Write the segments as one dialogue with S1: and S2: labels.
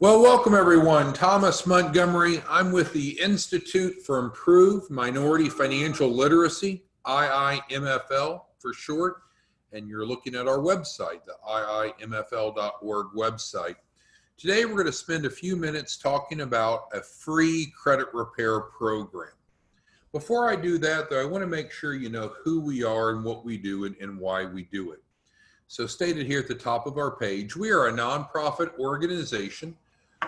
S1: Well, welcome everyone. Thomas Montgomery. I'm with the Institute for Improved Minority Financial Literacy, IIMFL for short, and you're looking at our website, the iimfl.org website. Today we're going to spend a few minutes talking about a free credit repair program. Before I do that, though, I want to make sure you know who we are and what we do and why we do it. So stated here at the top of our page, we are a nonprofit organization.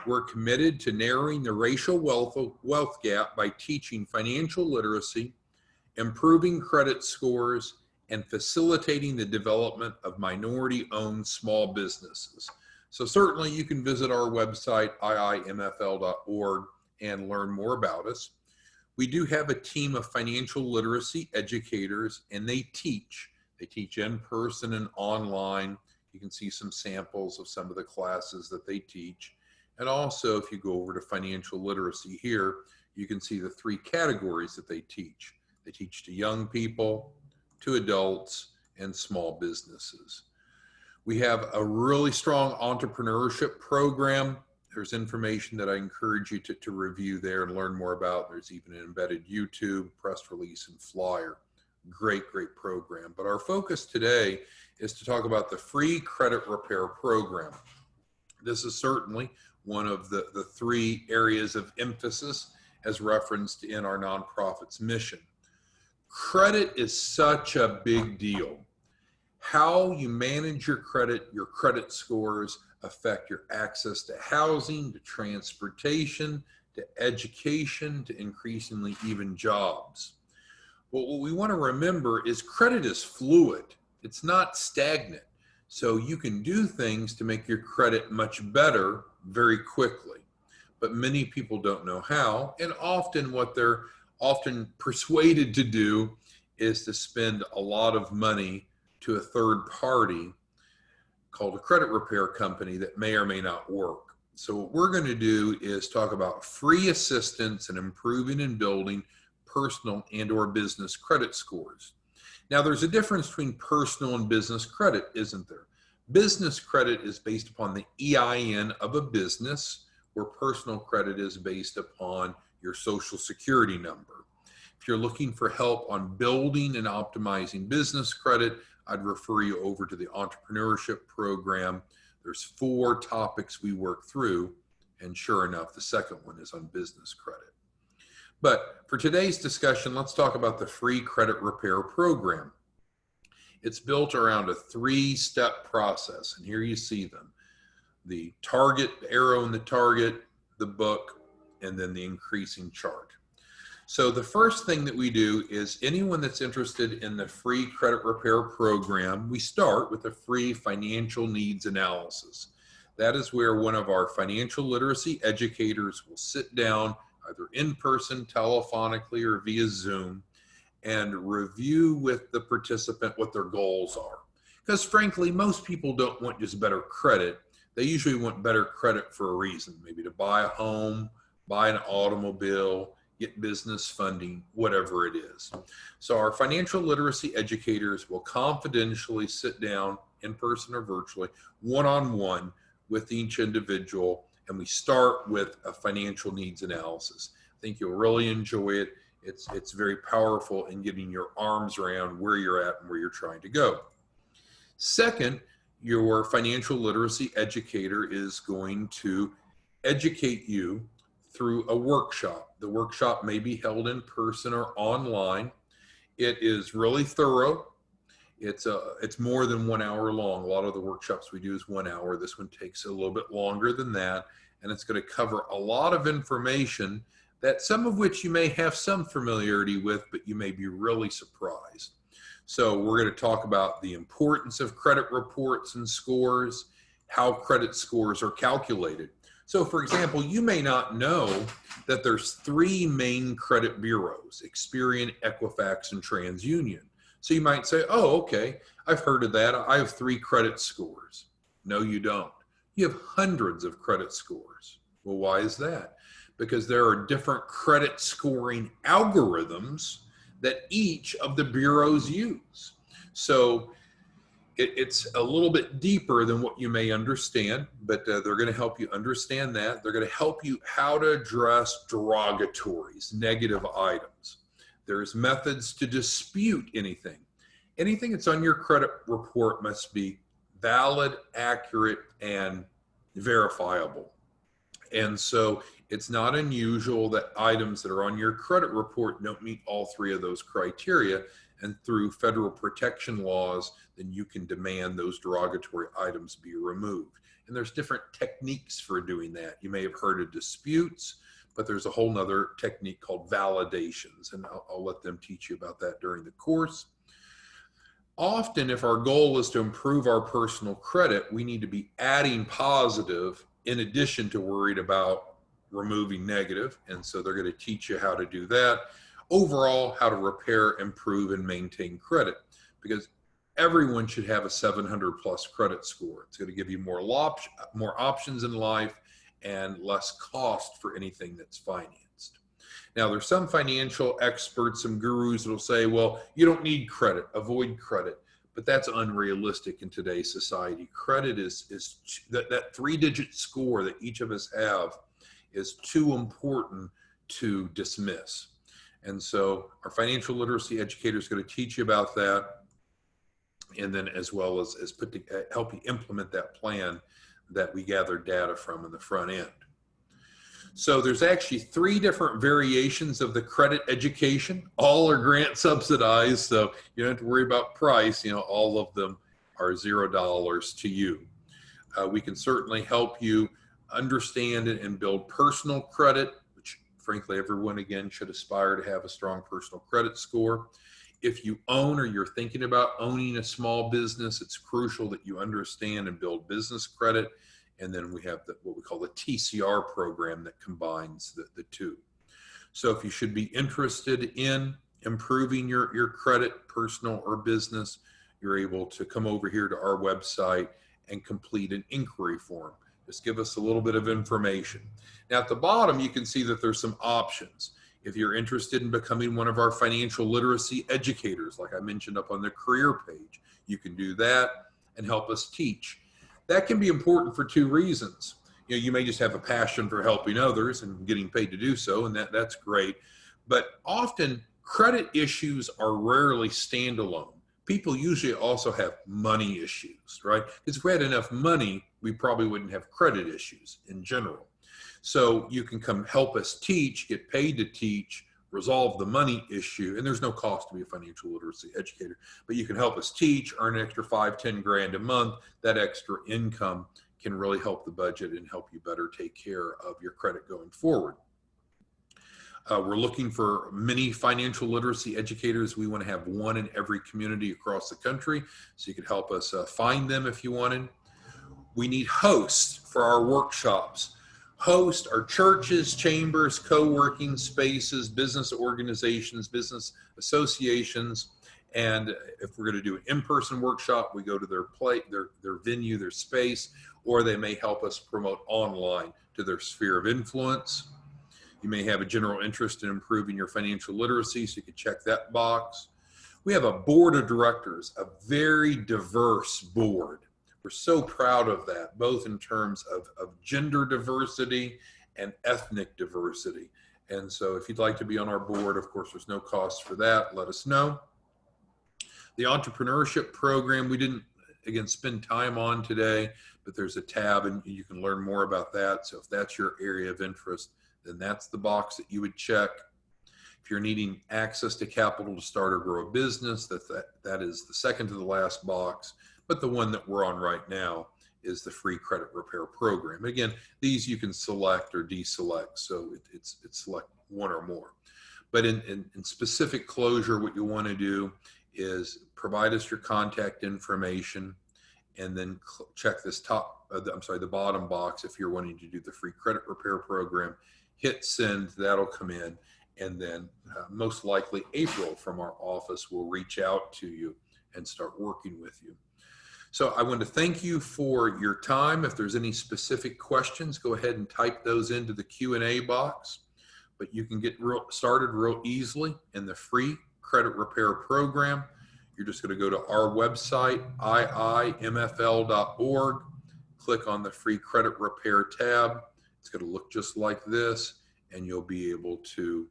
S1: We're committed to narrowing the racial wealth gap by teaching financial literacy, improving credit scores, and facilitating the development of minority-owned small businesses. So certainly you can visit our website, iimfl.org, and learn more about us. We do have a team of financial literacy educators, and they teach. They teach in person and online. You can see some samples of some of the classes that they teach. And also, if you go over to financial literacy here, you can see the three categories that they teach. They teach to young people, to adults, and small businesses. We have a really strong entrepreneurship program. There's information that I encourage you to review there and learn more about. There's even an embedded YouTube, press release, and flyer. Great program. But our focus today is to talk about the free credit repair program. This is certainly one of the three areas of emphasis as referenced in our nonprofit's mission. Credit is such a big deal. How you manage your credit scores affect your access to housing, to transportation, to education, to increasingly even jobs. But what we want to remember is credit is fluid. It's not stagnant. So you can do things to make your credit much better very quickly. But many people don't know how, and often what they're often persuaded to do is to spend a lot of money to a third party called a credit repair company that may or may not work. So what we're going to do is talk about free assistance in improving and building personal and or business credit scores. Now, there's a difference between personal and business credit, isn't there? Business credit is based upon the EIN of a business, where personal credit is based upon your social security number. If you're looking for help on building and optimizing business credit, I'd refer you over to the entrepreneurship program. There's 4 topics we work through, and sure enough, the second one is on business credit. But for today's discussion, let's talk about the free credit repair program. It's built around a 3-step process, and here you see them. The target, the arrow in the target, the book, and then the increasing chart. So the first thing that we do is anyone that's interested in the free credit repair program, we start with a free financial needs analysis. That is where one of our financial literacy educators will sit down either in person, telephonically, or via Zoom, and review with the participant what their goals are. Because frankly, most people don't want just better credit. They usually want better credit for a reason, maybe to buy a home, buy an automobile, get business funding, whatever it is. So our financial literacy educators will confidentially sit down in person or virtually, one-on-one with each individual, and we start with a financial needs analysis. I think you'll really enjoy it. It's very powerful in getting your arms around where you're at and where you're trying to go. Second, your financial literacy educator is going to educate you through a workshop. The workshop may be held in person or online. It is really thorough. It's more than 1 hour long. A lot of the workshops we do is 1 hour. This one takes a little bit longer than that, and it's going to cover a lot of information that some of which you may have some familiarity with, but you may be really surprised. So we're going to talk about the importance of credit reports and scores, how credit scores are calculated. So for example, you may not know that there's 3 main credit bureaus, Experian, Equifax, and TransUnion. So you might say, oh, okay, I've heard of that. I have 3 credit scores. No, you don't. You have hundreds of credit scores. Well, why is that? Because there are different credit scoring algorithms that each of the bureaus use. So It's a little bit deeper than what you may understand, but they're going to help you understand that. They're going to help you how to address derogatories, negative items. There's methods to dispute anything. Anything that's on your credit report must be valid, accurate, and verifiable. And so it's not unusual that items that are on your credit report don't meet all three of those criteria. And through federal protection laws, then you can demand those derogatory items be removed. And there's different techniques for doing that. You may have heard of disputes, but there's a whole nother technique called validations. And I'll let them teach you about that during the course. Often, if our goal is to improve our personal credit, we need to be adding positive in addition to worried about removing negative. And so they're going to teach you how to do that. Overall, how to repair, improve, and maintain credit, because everyone should have a 700 plus credit score. It's going to give you more options in life and less cost for anything that's financed. Now, there's some financial experts, some gurus that'll say, well, you don't need credit, avoid credit. But that's unrealistic in today's society. Credit is that 3-digit score that each of us have is too important to dismiss. And so our financial literacy educator is going to teach you about that, and then as well as help you implement that plan that we gather data from in the front end. So there's actually 3 different variations of the credit education. All are grant subsidized, so you don't have to worry about price. All of them are $0 to you. We can certainly help you understand and build personal credit, which frankly everyone again should aspire to have a strong personal credit score. If you own or you're thinking about owning a small business, it's crucial that you understand and build business credit. And then we have what we call the TCR program that combines the two. So if you should be interested in improving your credit, personal or business, you're able to come over here to our website and complete an inquiry form. Just give us a little bit of information. Now at the bottom, you can see that there's some options. If you're interested in becoming one of our financial literacy educators, like I mentioned up on the career page, you can do that and help us teach. That can be important for 2 reasons. You may just have a passion for helping others and getting paid to do so, and that's great. But often credit issues are rarely standalone. People usually also have money issues, right? Because if we had enough money, we probably wouldn't have credit issues in general. So you can come help us teach, get paid to teach, resolve the money issue, and there's no cost to be a financial literacy educator, but you can help us teach, earn an extra 5-10 grand a month. That extra income can really help the budget and help you better take care of your credit going forward. We're looking for many financial literacy educators. We want to have one in every community across the country, so you could help us find them if you wanted. We need hosts for our workshops. Host are churches, chambers, co-working spaces, business organizations, business associations. And if we're going to do an in-person workshop, we go to their venue, their space, or they may help us promote online to their sphere of influence. You may have a general interest in improving your financial literacy, so you can check that box. We have a board of directors, a very diverse board. We're so proud of that, both in terms of gender diversity and ethnic diversity. And so if you'd like to be on our board, of course, there's no cost for that. Let us know. The entrepreneurship program, we didn't, again, spend time on today, but there's a tab and you can learn more about that. So if that's your area of interest, then that's the box that you would check. If you're needing access to capital to start or grow a business, that is the second to the last box. But the one that we're on right now is the free credit repair program. Again, these you can select or deselect, so it's select one or more. But in specific closure, what you want to do is provide us your contact information, and then check this the bottom box if you're wanting to do the free credit repair program. Hit send, that'll come in, and then most likely April from our office will reach out to you and start working with you. So I want to thank you for your time. If there's any specific questions, go ahead and type those into the Q&A box. But you can get started real easily in the free credit repair program. you're just going to go to our website, iimfl.org, click on the free credit repair tab. It's going to look just like this, and you'll be able to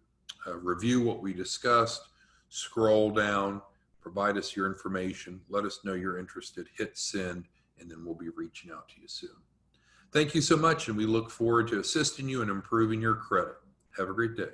S1: review what we discussed, scroll down, provide us your information, let us know you're interested, hit send, and then we'll be reaching out to you soon. Thank you so much, and we look forward to assisting you in improving your credit. Have a great day.